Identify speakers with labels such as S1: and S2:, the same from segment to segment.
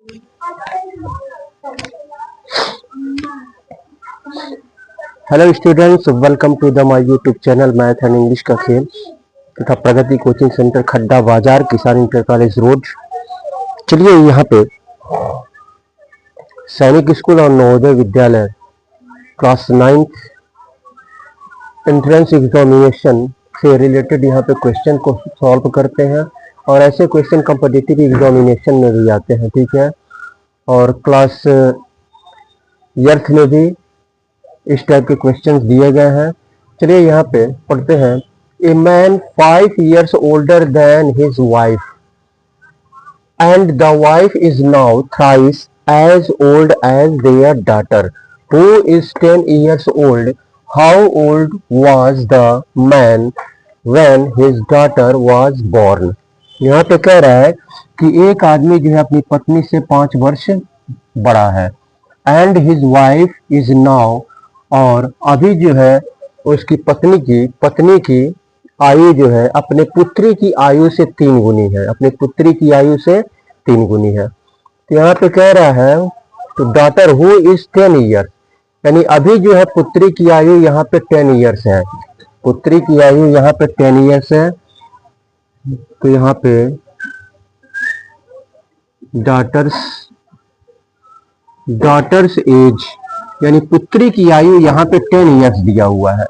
S1: Hello students, welcome to the my YouTube channel math and English का खेल तथा प्रगति coaching centre खड्डा बाजार किसान इंटर कॉलेज रोड। चलिए यहाँ पे सैनिक स्कूल और Navodaya Vidyalaya class 9th entrance examination से रिलेटेड यहाँ पे क्वेश्चन को सॉल्व करते हैं और ऐसे क्वेश्चन कॉम्पिटिटिव एग्जामिनेशन में भी आते हैं, ठीक है। और क्लास ईयर्थ में भी इस टाइप के क्वेश्चंस दिए गए हैं। चलिए यहाँ पे पढ़ते हैं। A man 5 years older than his wife and the wife is now thrice as old as their daughter who is 10 years old. How old was the man when his daughter was born? यहाँ पे कह रहा है कि एक आदमी जो है अपनी पत्नी से 5 वर्ष बड़ा है and his wife is now, और अभी जो है उसकी पत्नी की आयु जो है अपने पुत्री की आयु से 3 गुनी है, अपने पुत्री की आयु से 3 गुनी है। तो यहाँ पे कह रहा है तो डॉटर हु इज 10 ईयर, यानी अभी जो है पुत्री की आयु यहाँ पे 10 ईयर्स है, पुत्री की आयु यहाँ पे 10 ईयर्स है। तो यहाँ पे डॉटर्स एज यानी पुत्री की आयु यहाँ पे 10 ईयर्स दिया हुआ है,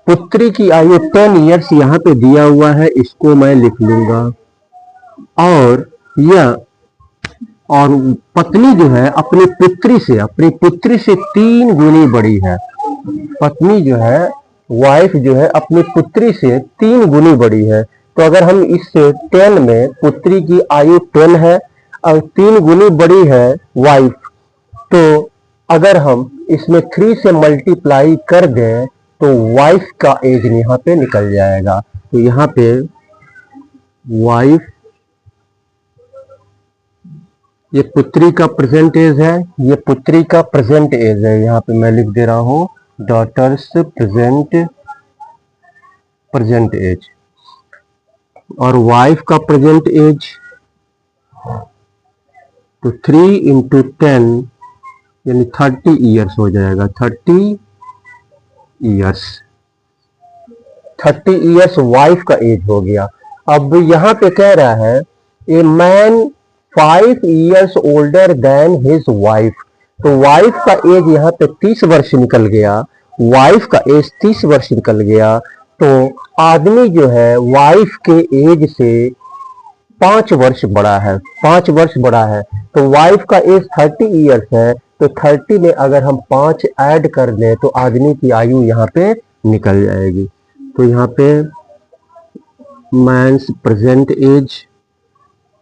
S1: पुत्री की आयु 10 ईयर्स यहाँ पे दिया हुआ है, इसको मैं लिख लूंगा। और यह और पत्नी जो है अपनी पुत्री से 3 गुनी बड़ी है। पत्नी जो है वाइफ जो है अपनी पुत्री से 3 गुनी बड़ी है। तो अगर हम इससे 10 में पुत्री की आयु 10 है और 3 गुनी बड़ी है वाइफ, तो अगर हम इसमें 3 से मल्टीप्लाई कर दें तो वाइफ का एज यहाँ पे निकल जाएगा। तो यहाँ पे वाइफ, ये पुत्री का प्रेजेंट एज है, ये पुत्री का प्रेजेंट एज है, यहाँ पे मैं लिख दे रहा हूं डॉटर्स प्रेजेंट एज, और वाइफ का प्रेजेंट एज तो 3 into 10 यानी 30 ईयर्स हो जाएगा, 30 ईयर्स वाइफ का एज हो गया। अब यहाँ पे कह रहा है a man 5 years older than his wife, तो वाइफ का एज यहाँ पे 30 वर्ष निकल गया, वाइफ का एज 30 वर्ष निकल गया। तो आदमी जो है वाइफ के एज से 5 वर्ष बड़ा है, 5 वर्ष बड़ा है। तो वाइफ का एज 30 ईयर्स है, तो 30 में अगर हम 5 ऐड कर दें तो आदमी की आयु यहाँ पे निकल जाएगी। तो यहाँ पे man's present age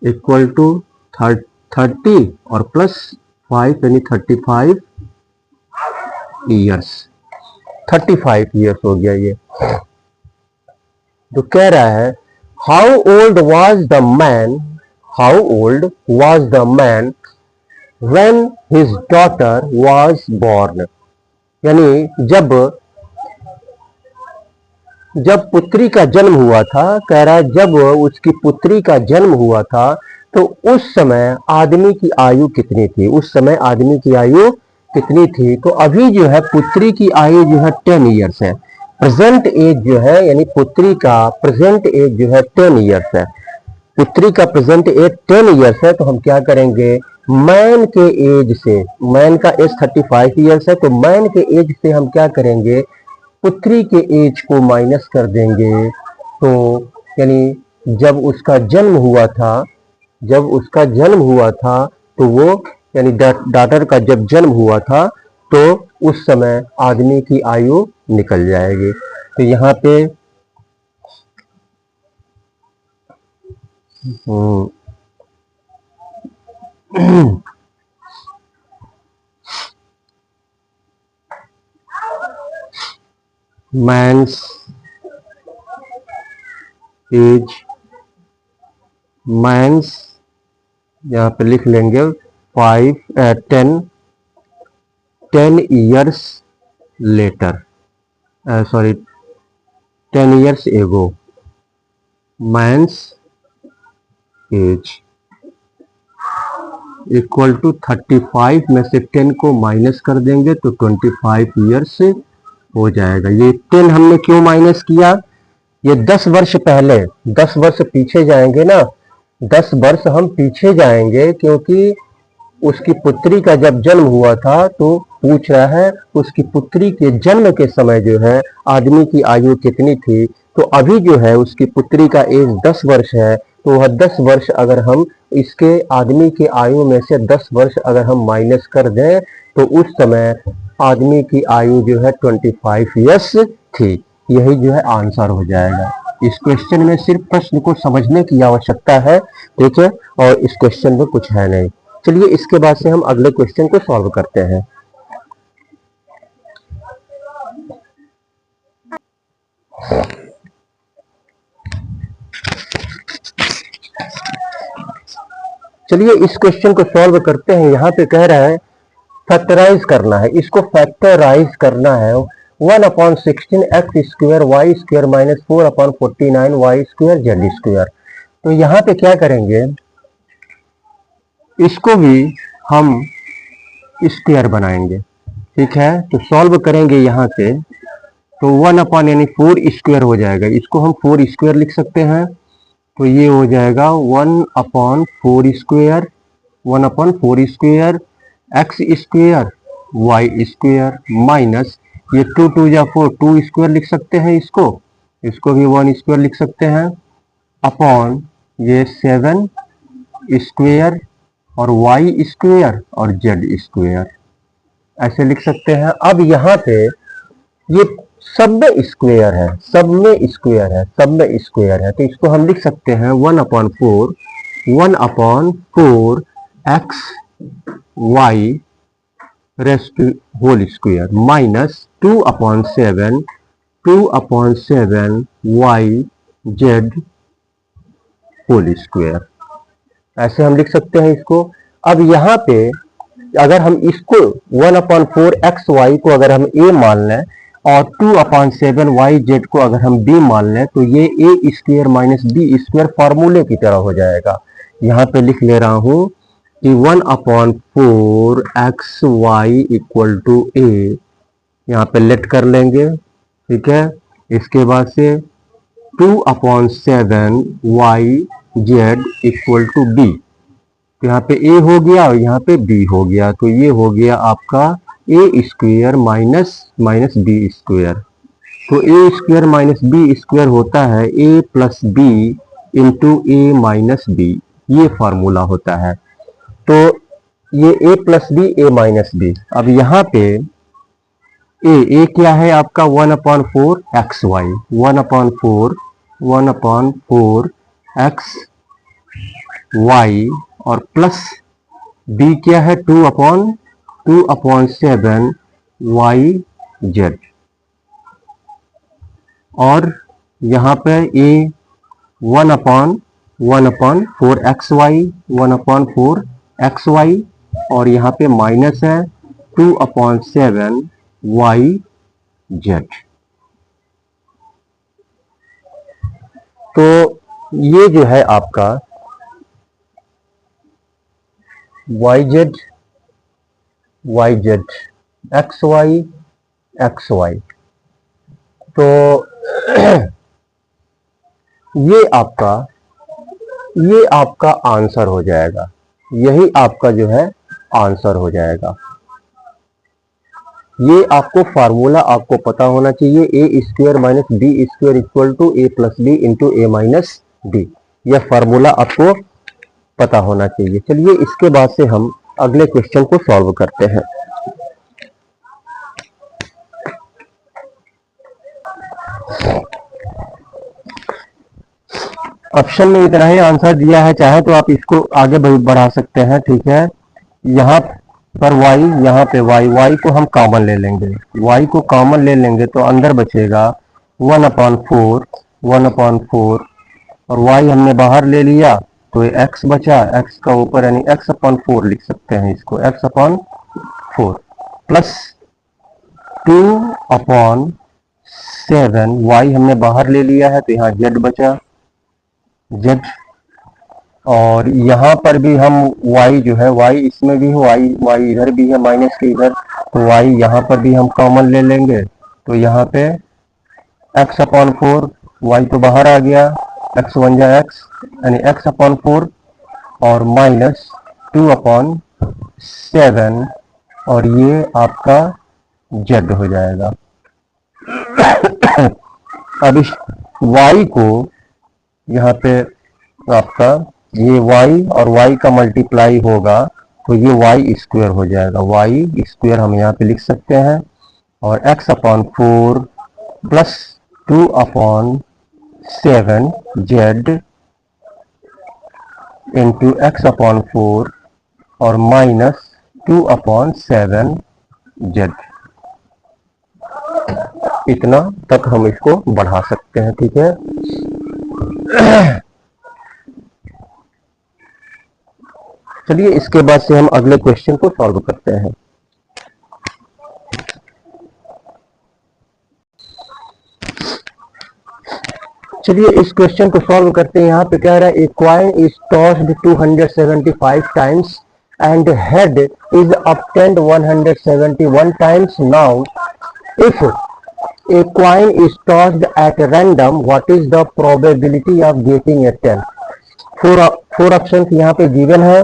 S1: equal to 30 और प्लस 5 यानी 35 ईयर्स, 35 ईयर्स हो गया ये। तो कह रहा है how old was the man when his daughter was born, यानी जब पुत्री का जन्म हुआ था, कह रहा है जब उसकी पुत्री का जन्म हुआ था तो उस समय आदमी की आयु कितनी थी, उस समय आदमी की आयु कितनी थी। तो अभी जो है पुत्री की आयु जो है 10 ईयर्स है, प्रेजेंट एज जो है यानी पुत्री का प्रेजेंट एज जो है 10 ईयर्स है, पुत्री का प्रेजेंट एज 10 ईयर्स है। तो हम क्या करेंगे, मैन के एज से, मैन का एज 35 ईयर्स है, तो मैन के एज से हम क्या करेंगे, पुत्री के एज को माइनस कर देंगे। तो यानी जब उसका जन्म हुआ था तो वो यानी डॉटर का जब जन्म हुआ था तो उस समय आदमी की आयु निकल जाएगी। तो यहाँ पे मैन्स एज, मैन्स यहाँ पे लिख लेंगे 10 years later, sorry 10 years ago, man's age equal to 35 में से 10 को माइनस कर देंगे तो 25 ईयर्स हो जाएगा। ये 10 हमने क्यों माइनस किया, ये 10 वर्ष पहले, 10 वर्ष पीछे जाएंगे ना, 10 वर्ष हम पीछे जाएंगे, क्योंकि उसकी पुत्री का जब जन्म हुआ था तो पूछ रहा है उसकी पुत्री के जन्म के समय जो है आदमी की आयु कितनी थी। तो अभी जो है उसकी पुत्री का एज 10 वर्ष है, तो वह 10 वर्ष अगर हम इसके आदमी की आयु में से 10 वर्ष अगर हम माइनस कर दें तो उस समय आदमी की आयु जो है 25 ईयर्स थी। यही जो है आंसर हो जाएगा। इस क्वेश्चन में सिर्फ प्रश्न को समझने की आवश्यकता है, ठीक है, और इस क्वेश्चन में कुछ है नहीं। चलिए इसके बाद से हम अगले क्वेश्चन को सॉल्व करते हैं। चलिए इस क्वेश्चन को सॉल्व करते हैं। यहाँ पे कह रहा है फैक्टराइज करना है, इसको फैक्टराइज करना है। 1/16 x square y square minus 4/49 y square z square. तो यहाँ पे क्या करेंगे, इसको भी हम स्क्वायर बनाएंगे, ठीक है। तो सॉल्व करेंगे यहाँ से, तो 1 यानी 4 स्क्वायर हो जाएगा, इसको हम 4 स्क्वायर लिख सकते हैं। तो ये हो जाएगा 1/4 square, 1/4 square x square y square minus ये 2 2 जा 4, 2 स्क्वायर लिख सकते हैं, इसको भी 1 स्क्वायर लिख सकते हैं, अपॉन ये 7 स्क्वायर और वाई स्क्वायर और जेड स्क्वायर, ऐसे लिख सकते हैं। अब यहाँ पे ये सब में स्क्वायर है, सब में स्क्वायर है, सब में स्क्वायर है, तो इसको हम लिख सकते हैं 1/4 x y raised to whole square minus 2/7 y z whole square, ऐसे हम लिख सकते हैं इसको। अब यहाँ पे अगर हम इसको 1/4 एक्स वाई को अगर हम a मान लें और 2/7 वाई जेड को अगर हम b मान लें तो ये a square minus b square फार्मूले की तरह हो जाएगा। यहाँ पे लिख ले रहा हूं कि 1/4 x y equal to a, यहाँ पे लेट कर लेंगे, ठीक है। इसके बाद से 2/7 y z equal to b, यहाँ पे a हो गया और यहाँ पे b हो गया, तो ये हो गया आपका a square minus B square. तो a square minus B square होता है a plus B into A minus b, ये फार्मूला होता है। तो ये a plus b a minus b. अब यहाँ पे a क्या है आपका 1/4 एक्स वाई, 1/4 एक्स वाई और प्लस b क्या है 2/7 वाई जेड, और यहाँ पे a 1/4 x y, 1/4 x y, और यहाँ पे माइनस है 2/7 वाई जेड। तो ये जो है आपका वाई जेड एक्स वाई, तो ये आपका आंसर हो जाएगा, यही आपका जो है आंसर हो जाएगा। ये आपको फार्मूला आपको पता होना चाहिए, A square minus B square equal to A plus B into A minus B, यह फार्मूला आपको पता होना चाहिए। चलिए इसके बाद से हम अगले क्वेश्चन को सॉल्व करते हैं। ऑप्शन में इतना ही आंसर दिया है, चाहे तो आप इसको आगे बढ़ा सकते हैं, ठीक है। यहाँ पर y, यहाँ पे y को हम कॉमन ले लेंगे, y को कॉमन ले लेंगे तो अंदर बचेगा 1/4 और y हमने बाहर ले लिया तो ये x बचा, x का ऊपर यानी x/4 लिख सकते हैं इसको, x/4 प्लस 2/7 y हमने बाहर ले लिया है तो यहाँ z बचा, z और यहाँ पर भी हम y जो है y इसमें भी है, y इधर भी है माइनस के इधर, तो y यहाँ पर भी हम कॉमन ले लेंगे, तो यहाँ पे x अपॉन 4, y तो बाहर आ गया, x वन जा x यानी x अपॉन 4 और माइनस 2 अपॉन 7 और ये आपका z हो जाएगा। अब इस y को यहाँ पे आपका ये y और y का मल्टीप्लाई होगा तो ये y स्क्वायर हो जाएगा, y स्क्वायर हम यहाँ पे लिख सकते हैं, और x upon 4 plus 2 upon 7 z into x upon 4 और माइनस 2 अपॉन 7 z। इतना तक हम इसको बढ़ा सकते हैं, ठीक है। चलिए इसके बाद से हम अगले क्वेश्चन को सॉल्व करते हैं। चलिए इस क्वेश्चन को सॉल्व करते हैं। यहाँ पे कह रहा है a coin is tossed 275 times and head is obtained 171 times. Now if a coin is tossed at random what is the probability of getting a 10। Four option यहाँ पे गिवन है।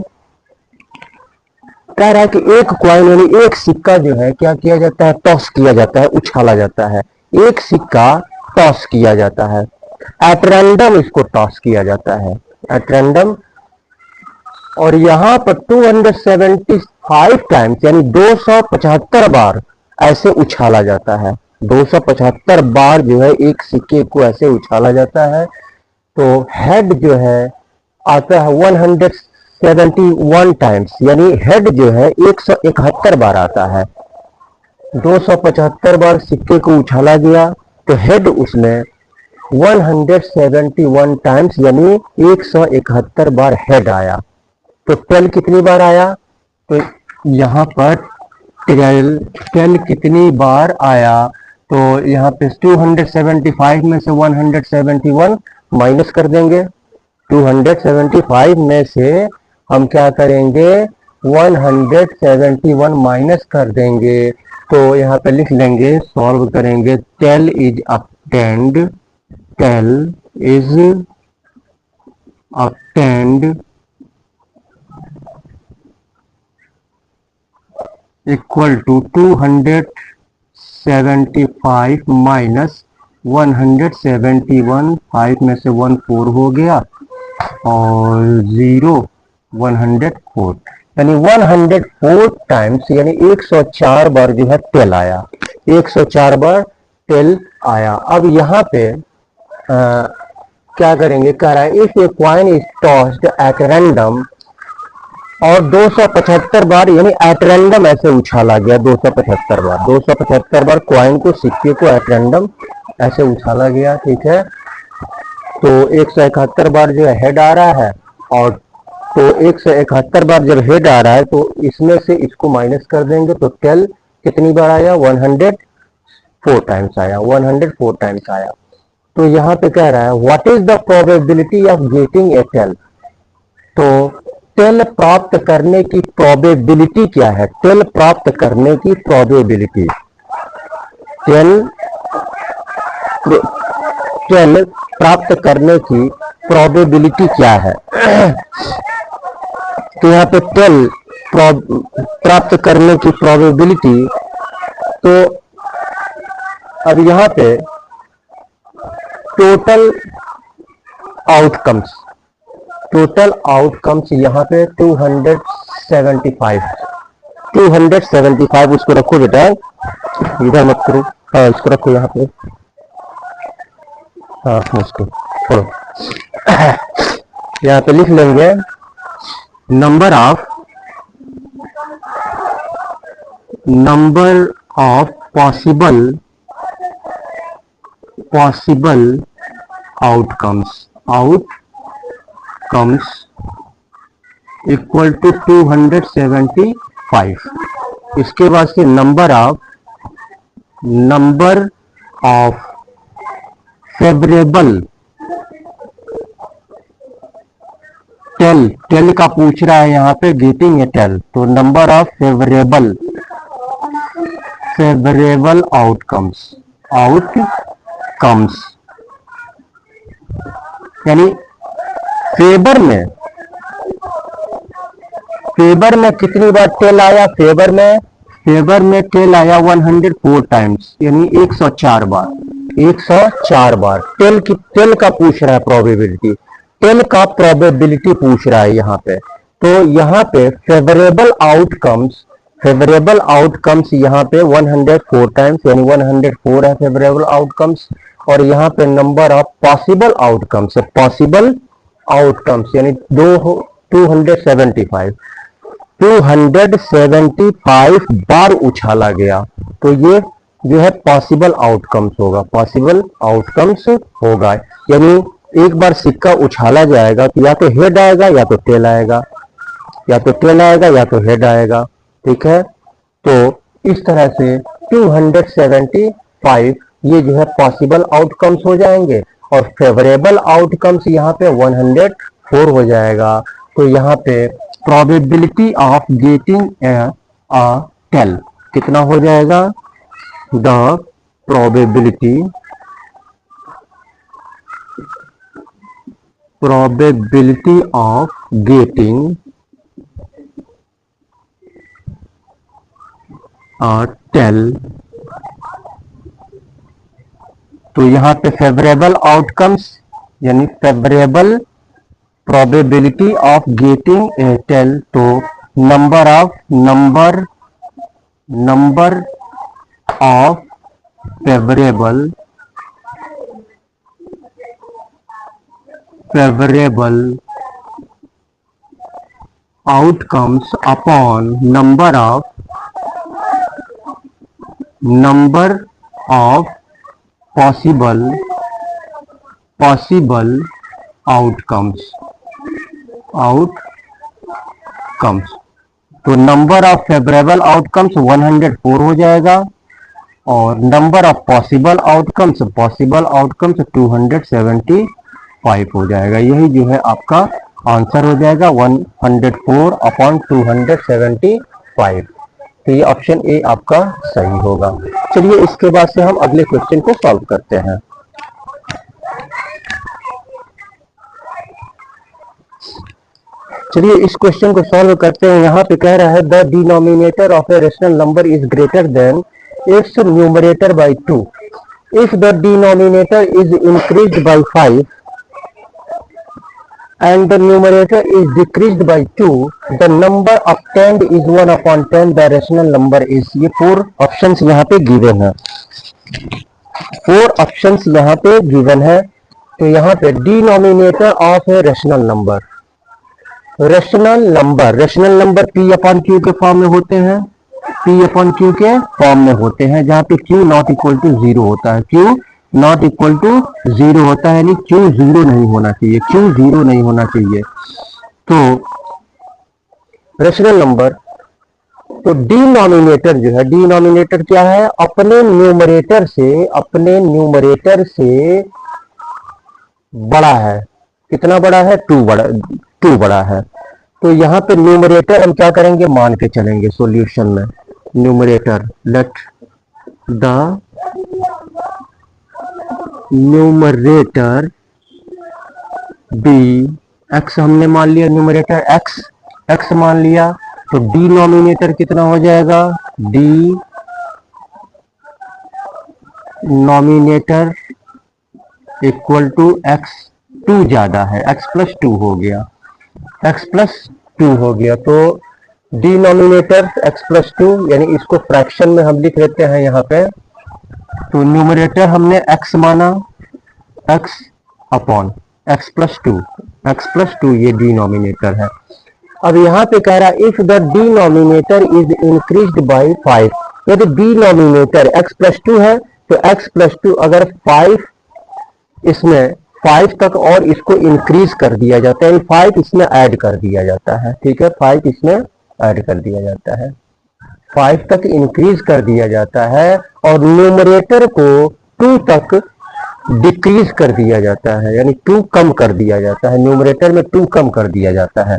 S1: कह रहा है कि एक कॉइन यानी एक सिक्का जो है क्या किया जाता है, टॉस किया जाता है, उछाला जाता है। एक सिक्का टॉस किया जाता है, एट रैंडम इसको टॉस किया जाता है, एट रैंडम। और यहां पर 275 टाइम्स यानी 275 बार ऐसे उछाला जाता है। 275 बार जो है एक सिक्के को ऐसे उछाला जाता है, तो हेड जो है आता है 171 टाइम्स यानी हेड जो है 171 बार आता है। 275 बार सिक्के को उछाला गया तो हेड उसमें 171 टाइम्स यानी 171 बार हेड आया। तो टेल कितनी बार आया, तो यहाँ पर टेल कितनी बार आया, तो यहाँ पे 275 में से 171 माइनस कर देंगे। 275 में से हम क्या करेंगे, 171 माइनस कर देंगे, तो यहाँ पे लिख लेंगे, सॉल्व करेंगे। Tail is obtained equal to 275 minus 171, 5 में से 1 4 हो गया और 0 104 यानी 104 टाइम्स यानी 104 बार जो है टेल आया, 104 बार टेल आया। अब यहाँ पे क्या करेंगे, कह रहा है if a coin is tossed at random, और 275 बार यानी एट रैंडम ऐसे उछाला गया। 275 बार कॉइन को, सिक्के को एट रैंडम ऐसे उछाला गया, ठीक है। तो 171 बार जो है हेड आ रहा है, और तो 171 बार जब हेड आ रहा है तो इसमें से इसको माइनस कर देंगे, तो टेल कितनी बार आया, 104 टाइम्स आया, 104 टाइम्स आया। तो यहाँ पे कह रहा है what is the probability of getting a tail. तो टेल प्राप्त करने की प्रोबेबिलिटी क्या है, टेल प्राप्त करने की प्रोबेबिलिटी, टेल प्राप्त करने की प्रोबेबिलिटी क्या है। तो यहाँ पे टेल प्राप्त करने की प्रोबेबिलिटी, तो अब यहाँ पे टोटल आउटकम्स यहाँ पे 275 उसको रखो बेटा, इधर मत करो, हाँ इसको रखो यहाँ पे, हाँ उसको छोड़ो। यहाँ पे लिख लेंगे number of possible outcomes equal to 275। इसके बाद से नंबर ऑफ फेवरेबल टेल का पूछ रहा है यहाँ पे, गेटिंग ए टेल, तो नंबर ऑफ फेवरेबल आउटकम्स यानी फेवर में कितनी बार टेल आया, फेवर में टेल आया 104 टाइम्स, यानी 104 बार टेल का पूछ रहा है प्रोबेबिलिटी, टेल का प्रोबेबिलिटी पूछ रहा है यहाँ पे। तो यहाँ पे फेवरेबल आउटकम्स यहाँ पे 104 टाइम्स, यानी 104 है फेवरेबल आउटकम्स, और यहाँ पे नंबर ऑफ पॉसिबल आउटकम्स यानी 275 बार उछाला गया, तो ये जो है पॉसिबल आउटकम्स होगा। यानी एक बार सिक्का उछाला जाएगा तो या तो हेड आएगा या तो टेल आएगा, या तो हेड आएगा, ठीक है। तो इस तरह से 275 ये जो है पॉसिबल आउटकम्स हो जाएंगे, और फेवरेबल आउटकम्स यहाँ पे 104 हो जाएगा। तो यहाँ पे probability of getting a tail कितना हो जाएगा, the probability of getting tail, तो यहाँ पे फेवरेबल आउटकम्स यानी favourable probability of getting a tail, तो number of favourable outcomes upon number of possible outcomes. तो नंबर ऑफ फेवरेबल आउटकम्स 104 हो जाएगा, और नंबर ऑफ पॉसिबल आउटकम्स 275 हो जाएगा। यही जो है आपका आंसर हो जाएगा 104/275। तो ये ऑप्शन ए आपका सही होगा। चलिए इसके बाद से हम अगले क्वेश्चन को सॉल्व करते हैं। चलिए इस क्वेश्चन को सॉल्व करते हैं। यहाँ पे कह रहा है the denominator of a rational number is greater than it's numerator bye 2 if the denominator is increased by 5 and the numerator is decreased by 2, the number obtained is 1/10, the rational number is। ये 4 options यहाँ पे given है, 4 options यहाँ पे given है। तो यहाँ पे denominator of a rational number P/Q के फॉर्म में होते हैं, P/Q के फॉर्म में होते हैं, जहाँ पे Q नॉट इक्वल टू 0 होता है, Q नॉट इक्वल टू 0 होता है, यानी Q 0 नहीं होना चाहिए, तो रेशनल नंबर। तो डिनोमिनेटर जो है, डिनोमिनेटर क्या है, अपने न्यूमरेटर से बड़ा है। कितना बड़ा है, 2 बड़ा है। तो यहाँ पे न्यूमरेटर हम क्या करेंगे, मान के चलेंगे सॉल्यूशन में। Numerator, let the numerator be x, हमने मान लिया न्यूमरेटर x मान लिया। तो डिनोमिनेटर कितना हो जाएगा, डिनोमिनेटर इक्वल टू x, 2 ज्यादा है, x+2 हो गया, तो डिनोमिनेटर x+2, यानी इसको फ्रैक्शन में हम लिख लेते हैं यहाँ पे। तो न्यूमरेटर हमने x माना, x अपॉन x+2 ये डिनोमिनेटर है। अब यहाँ पे कह रहा है if the denominator is increased by 5, यदि डिनोमिनेटर x+2 है तो x+2 अगर 5 इसमें 5 तक और इसको इंक्रीज कर दिया जाता है, 5 इसमें ऐड कर दिया जाता है, ठीक है, 5 इसमें ऐड कर दिया जाता है, 5 तक इंक्रीज कर दिया जाता है, और न्यूमरेटर को 2 तक डिक्रीज कर दिया जाता है, यानी 2 कम कर दिया जाता है, न्यूमरेटर में 2 कम कर दिया जाता है,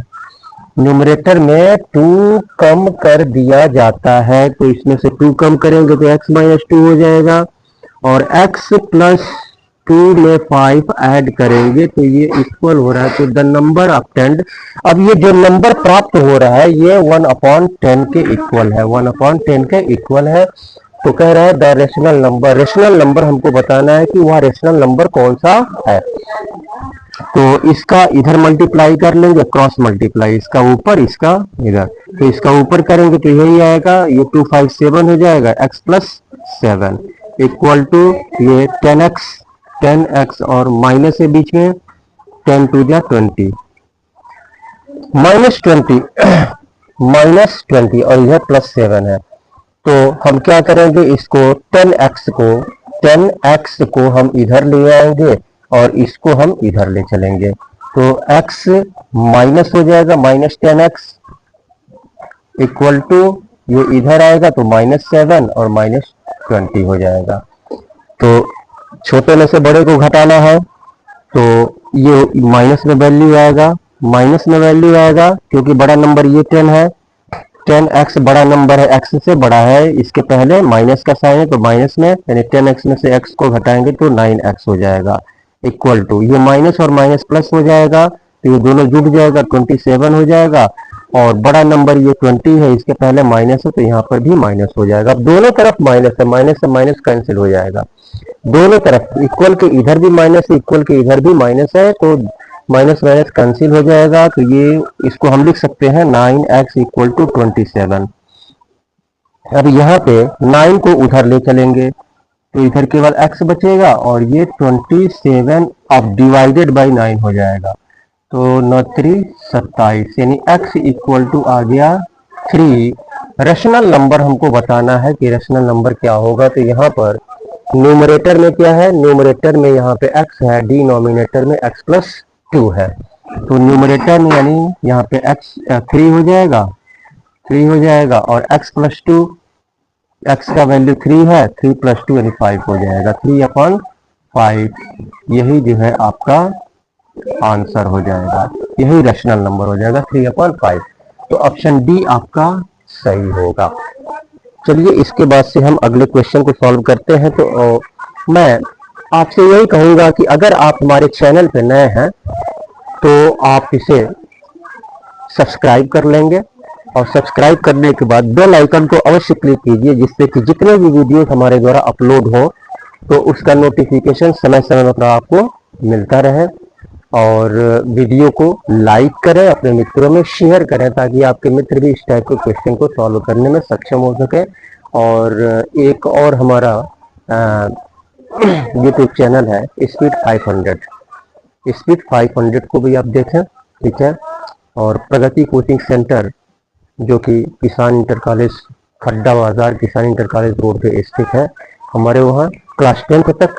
S1: न्यूमरेटर में 2 कम कर दिया जाता है। तो इसमें से 2 कम करेंगे तो x माइनस 2 हो जाएगा, और x प्लस 2 में 5 ऐड करेंगे तो ये इक्वल हो रहा है तो द नंबर ऑब्टेन्ड। अब ये जो नंबर प्राप्त हो रहा है ये 1/10 के इक्वल है, 1/10 के इक्वल है। तो कह रहा है द रेशनल नंबर हमको बताना है कि वह रेशनल नंबर कौन सा है। तो इसका इधर मल्टीप्लाई कर लेंगे, क्रॉस मल्टीप्लाई, इसका ऊपर इसका इधर, तो इसका ऊपर करेंगे तो यही आएगा, ये 257 हो जाएगा, x प्लस 7 इक्वल टू ये 10x और माइनस है बीच में, 10 टू जा 20 माइनस 20 और यह प्लस 7 है। तो हम क्या करेंगे, इसको 10x को हम इधर ले आएंगे और इसको हम इधर ले चलेंगे, तो x माइनस हो जाएगा, माइनस 10x इक्वल टू ये इधर आएगा तो -7 और -20 हो जाएगा। तो छोटे में से बड़े को घटाना है तो ये माइनस में वैल्यू आएगा, क्योंकि बड़ा नंबर ये 10 है, 10x बड़ा नंबर है, x से बड़ा है, इसके पहले माइनस का साइन है तो माइनस में, यानी 10x में से x को घटाएंगे तो 9x हो जाएगा, इक्वल टू ये माइनस और माइनस प्लस हो जाएगा तो ये दोनों जुड़ जाएगा, 27 हो जाएगा, और बड़ा नंबर ये 20 है, इसके पहले माइनस है तो यहाँ पर भी माइनस हो जाएगा। अब दोनों तरफ माइनस है, माइनस से माइनस कैंसिल हो जाएगा, दोनों तरफ इक्वल के इधर भी माइनस है, इक्वल के इधर भी माइनस है, तो माइनस माइनस कैंसिल हो जाएगा। तो ये इसको हम लिख सकते हैं 9x इक्वल टू 27। अब यहाँ पे 9 को उधर ले चलेंगे तो इधर केवल x बचेगा और ये 27 अब डिवाइडेड बाई 9 हो जाएगा, तो 9 3 27, यानी x इक्वल टू आ गया 3। रेशनल नंबर हमको बताना है कि रेशनल नंबर क्या होगा। तो यहाँ पर न्यूमरेटर में क्या है, न्यूमरेटर में यहाँ पे x है, डिनोमिनेटर में x प्लस 2 है, तो न्यूमरेटर में यानी यहाँ पे x 3 हो जाएगा और x प्लस 2, x का वैल्यू 3 है, 3 प्लस 2 यानी 5 हो जाएगा, 3/5, यही जो है आपका आंसर हो जाएगा, यही रेशनल नंबर हो जाएगा 3/5। तो ऑप्शन डी आपका सही होगा। चलिए इसके बाद से हम अगले क्वेश्चन को सॉल्व करते हैं। तो मैं आपसे यही कहूंगा कि अगर आप हमारे चैनल पे नए हैं तो आप इसे सब्सक्राइब कर लेंगे, और सब्सक्राइब करने के बाद बेल आइकन को अवश्य क्लिक कीजिए, जिससे कि जितने भी वीडियो हमारे द्वारा अपलोड हो तो उसका नोटिफिकेशन समय समय पर आपको मिलता रहे। और वीडियो को लाइक करें, अपने मित्रों में शेयर करें, ताकि आपके मित्र भी इस टाइप के क्वेश्चन को सॉल्व करने में सक्षम हो सके। और एक और हमारा यूट्यूब चैनल है स्पीड 500 को भी आप देखें, ठीक है। और प्रगति कोचिंग सेंटर जो कि किसान इंटर कॉलेज खड्डा बाजार, किसान इंटर कॉलेज रोड पे स्थित है, हमारे वहाँ क्लास 10th तक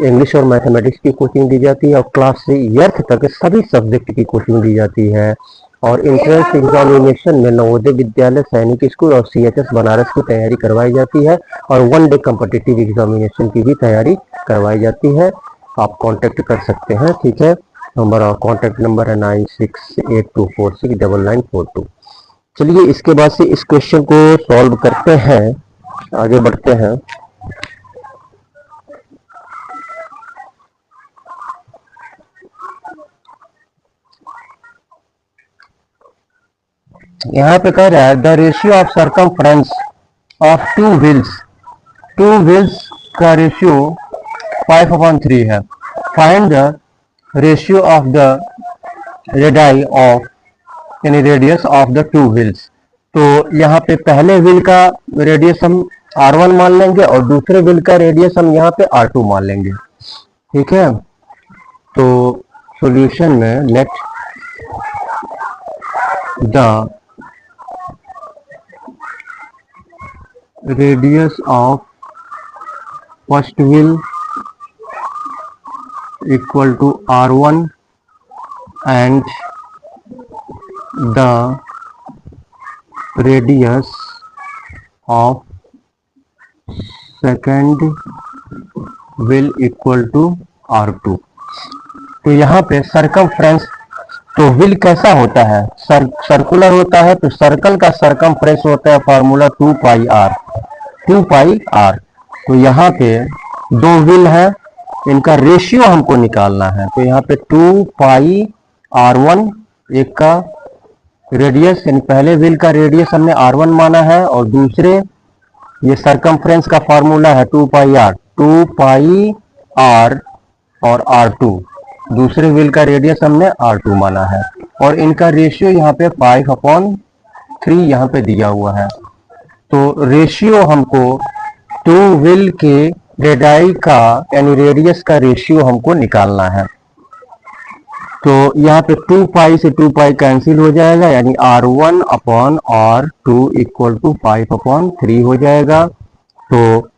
S1: इंग्लिश और मैथमेटिक्स की कोचिंग दी जाती है, और क्लास 8th तक सभी सब्जेक्ट की कोचिंग दी जाती है। और एंट्रेंस एग्जामिनेशन में नवोदय विद्यालय, सैनिक स्कूल और CHS बनारस की तैयारी करवाई जाती है, और 1 डे कॉम्पिटिटिव एग्जामिनेशन की भी तैयारी करवाई जाती है। आप कांटेक्ट कर सकते हैं, ठीक है। हमारा कांटेक्ट नंबर है 9682469942। चलिए इसके बाद से इस क्वेश्चन को सॉल्व करते हैं, आगे बढ़ते हैं। यहाँ पे कह रहा है the ratio of circumference of two wheels का रेशियो 5/3 है। Find the ratio of the radii of यानी radius of the two wheels. तो यहाँ पे पहले व्हील का रेडियस हम R1 मान लेंगे और दूसरे व्हील का रेडियस हम यहाँ पे R2 मान लेंगे, ठीक है। तो सॉल्यूशन में let the radius of first wheel equal to R1 and the radius of second will equal to R2। तो यहाँ पे सरकमफ्रेंस, तो विल कैसा होता है, सर्कुलर होता है, तो सर्कल का सरकमफ्रेंस होता है formula 2 pi R, 2 pi R. तो यहाँ पे दो विल है, इनका रेशियो हमको निकालना है। तो यहाँ पे 2 पाई R1 एक का रेडियस, यानी पहले व्हील का रेडियस हमने R1 माना है, और दूसरे ये सरकमफ्रेंस का फार्मूला है 2 पाई आर, 2 पाई आर और R2, दूसरे व्हील का रेडियस हमने R2 माना है, और इनका रेशियो यहाँ पे 5/3 यहाँ पे दिया हुआ है। तो रेशियो हमको टू व्हील के रेडियाई का, यानी रेडियस का रेशियो हमको निकालना है। तो यहाँ पे 2 पाई से 2 पाई कैंसिल हो जाएगा, यानी R1 upon R2 equal to 5/3 हो जाएगा। तो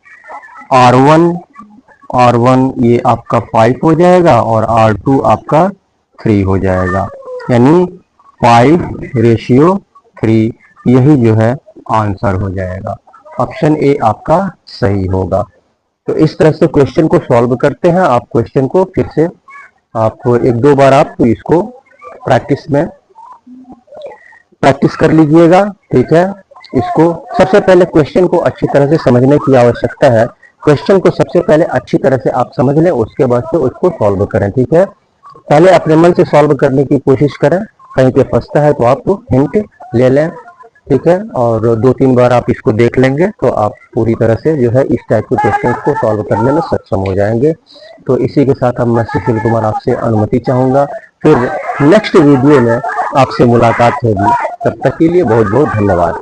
S1: R1 ये आपका 5 हो जाएगा और R2 आपका 3 हो जाएगा, यानी 5:3, यही जो है आंसर हो जाएगा। ऑप्शन ए आपका सही होगा। तो इस तरह से क्वेश्चन को सॉल्व करते हैं। आप क्वेश्चन को फिर से आप एक दो बार आप इसको प्रैक्टिस कर लीजिएगा, ठीक है। इसको सबसे पहले क्वेश्चन को अच्छी तरह से समझने की आवश्यकता है। क्वेश्चन को सबसे पहले अच्छी तरह से आप समझ लें, उसके बाद से उसको सॉल्व करें, ठीक है। पहले अपने मन से सॉल्व करने की कोशिश करें, कहीं पे फंसता है तो आप हिंट ले लें, ठीक है। और 2-3 बार आप इसको देख लेंगे तो आप पूरी तरह से जो है इस टाइप के क्वेश्चन को सॉल्व करने में सक्षम हो जाएंगे। तो इसी के साथ अब मैं सुशील कुमार आपसे अनुमति चाहूँगा, फिर नेक्स्ट वीडियो में आपसे मुलाकात होगी। तब तक के लिए बहुत बहुत धन्यवाद।